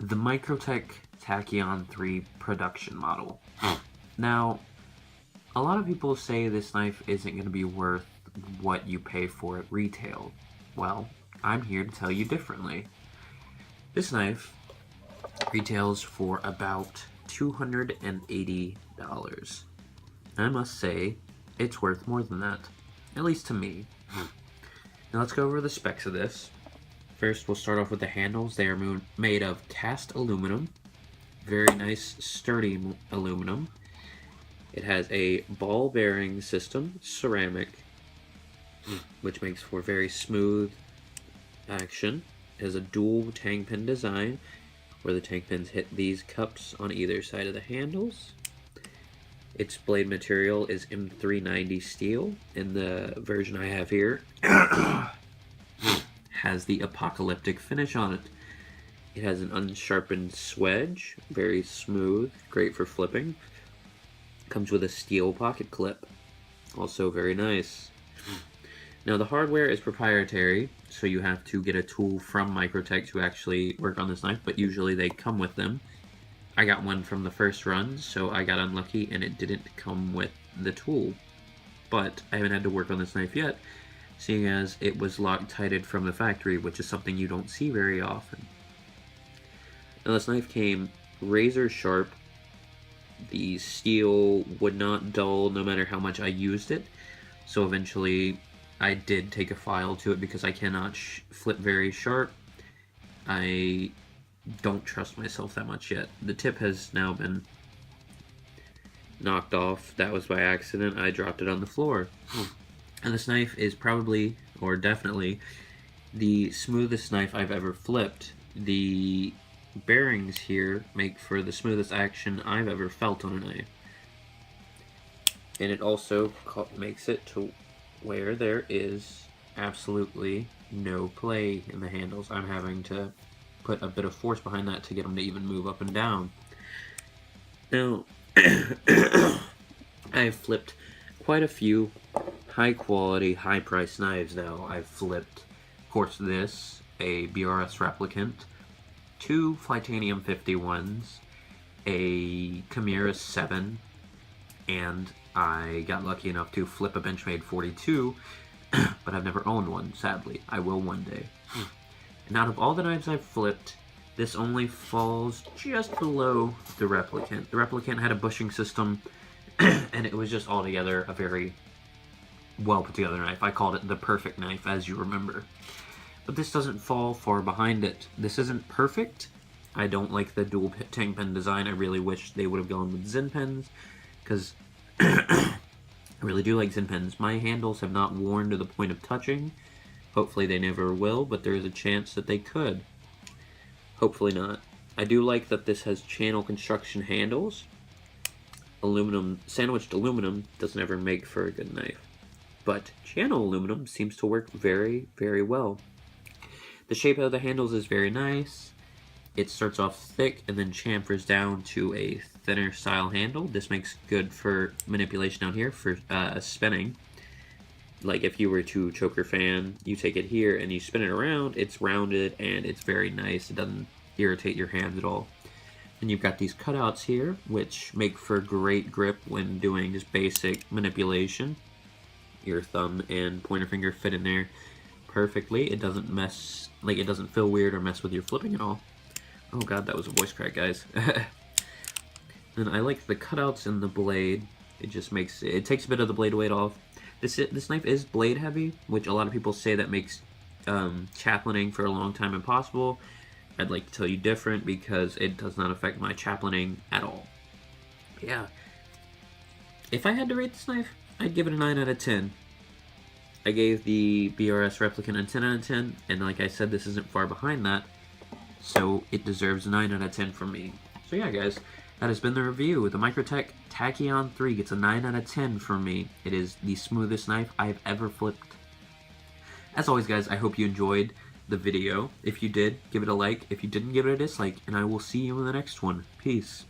the Microtech Tachyon 3 production model. Now, a lot of people say this knife isn't going to be worth what you pay for at retail. Well, I'm here to tell you differently. This knife retails for about $280. I must say, it's worth more than that, at least to me. Now let's go over the specs of this. First, we'll start off with the handles. They are made of cast aluminum, very nice, sturdy aluminum. It has a ball bearing system, ceramic, which makes for very smooth action. It has a dual tang pin design, where the tang pins hit these cups on either side of the handles. Its blade material is M390 steel, and the version I have here has the apocalyptic finish on it. It has an unsharpened swedge, very smooth, great for flipping. Comes with a steel pocket clip, also very nice. Now the hardware is proprietary, so you have to get a tool from Microtech to actually work on this knife, but usually they come with them. I got one from the first run, so I got unlucky and it didn't come with the tool. But I haven't had to work on this knife yet, seeing as it was Loctited from the factory, which is something you don't see very often. Now this knife came razor sharp. The steel would not dull no matter how much I used it, so eventually I did take a file to it because I cannot flip very sharp. I don't trust myself that much yet. The tip has now been knocked off. That was by accident. I dropped it on the floor. And this knife is probably, or definitely, the smoothest knife I've ever flipped. The bearings here make for the smoothest action I've ever felt on a knife. And it also makes it to where there is absolutely no play in the handles. I'm having to put a bit of force behind that to get them to even move up and down. Now, I've flipped quite a few high quality, high priced knives now. I've flipped, of course, this, a BRS replicant, 2 Flytanium 51s, a Chimera 7, and I got lucky enough to flip a Benchmade 42, but I've never owned one, sadly. I will one day. And out of all the knives I've flipped, this only falls just below the replicant. The replicant had a bushing system, and it was just altogether a very well put together knife. I called it the perfect knife, as you remember. But this doesn't fall far behind it. This isn't perfect. I don't like the dual tang pen design. I really wish they would have gone with Zen pens, because I really do like Zen pens. My handles have not worn to the point of touching. Hopefully they never will, but there is a chance that they could. Hopefully not. I do like that this has channel construction handles. Aluminum, sandwiched aluminum doesn't ever make for a good knife. But channel aluminum seems to work very, very well. The shape of the handles is very nice. It starts off thick and then chamfers down to a thinner style handle. This makes good for manipulation down here for spinning. Like if you were to choker fan, you take it here and you spin it around, it's rounded and it's very nice. It doesn't irritate your hands at all. And you've got these cutouts here, which make for great grip when doing just basic manipulation. Your thumb and pointer finger fit in there perfectly. It doesn't mess, like it doesn't feel weird or mess with your flipping at all. Oh god, that was a voice crack, guys. And I like the cutouts in the blade. It just makes, it takes a bit of the blade weight off. This knife is blade heavy, which a lot of people say that makes chaplaining for a long time impossible. I'd like to tell you different because it does not affect my chaplaining at all. Yeah. If I had to rate this knife, I'd give it a 9 out of 10. I gave the BRS replicant a 10 out of 10, and like I said, this isn't far behind that, so it deserves a 9 out of 10 from me. So yeah, guys, that has been the review. The Microtech Tachyon 3 gets a 9 out of 10 from me. It is the smoothest knife I've ever flipped. As always, guys, I hope you enjoyed the video. If you did, give it a like. If you didn't, give it a dislike, and I will see you in the next one. Peace.